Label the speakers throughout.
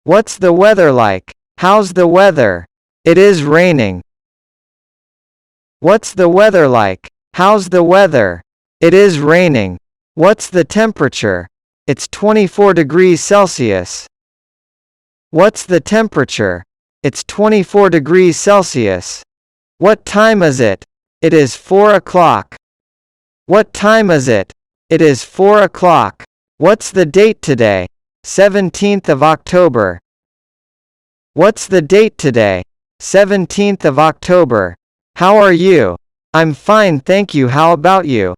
Speaker 1: What's the weather like? How's the weather? It is raining. What's the weather like? How's the weather? It is raining. What's the temperature? It's 24 degrees Celsius. What's the temperature? It's 24 degrees Celsius. What time is it? It is 4 o'clock. What time is it? It is 4 o'clock. What's the date today? 17th of October. What's the date today? 17th of October. How are you? I'm fine, thank you. How about you?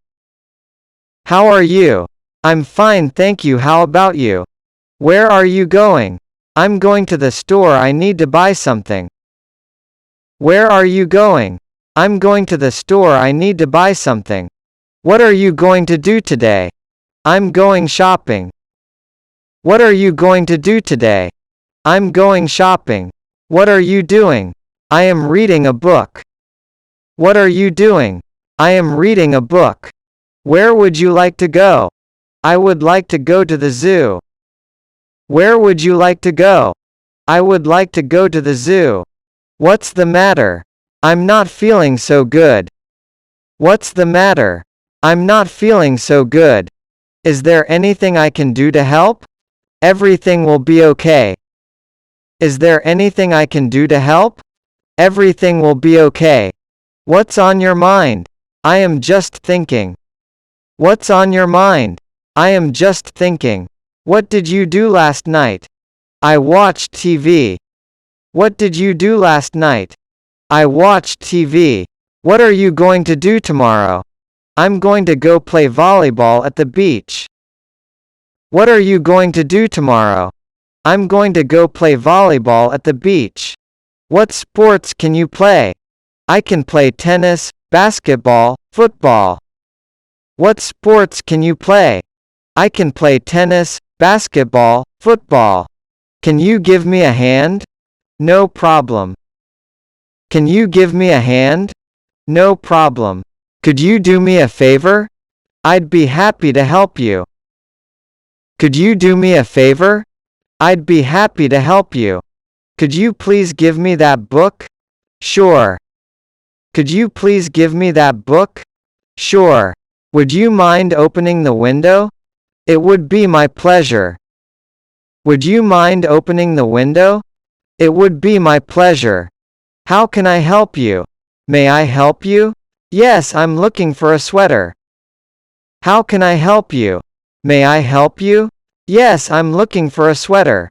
Speaker 1: How are you? I'm fine, thank you. How about you? Where are you going? I'm going to the store. I need to buy something. Where are you going? I'm going to the store. I need to buy something. What are you going to do today? I'm going shopping. What are you going to do today? I'm going shopping. What are you doing? I am reading a book. What are you doing? I am reading a book. Where would you like to go? I would like to go to the zoo. Where would you like to go? I would like to go to the zoo. What's the matter? I'm not feeling so good. What's the matter? I'm not feeling so good. Is there anything I can do to help? Everything will be okay. Is there anything I can do to help? Everything will be okay. What's on your mind? I am just thinking. What's on your mind? I am just thinking. What did you do last night? I watched TV. What did you do last night? I watched TV. What are you going to do tomorrow? I'm going to go play volleyball at the beach. What are you going to do tomorrow? I'm going to go play volleyball at the beach. What sports can you play? I can play tennis, basketball, football. What sports can you play? I can play tennis, basketball, football. Can you give me a hand? No problem. Can you give me a hand? No problem. Could you do me a favor? I'd be happy to help you. Could you do me a favor? I'd be happy to help you. Could you please give me that book? Sure. Could you please give me that book? Sure. Would you mind opening the window? It would be my pleasure. Would you mind opening the window? It would be my pleasure. How can I help you? May I help you? Yes, I'm looking for a sweater. How can I help you? May I help you? Yes, I'm looking for a sweater.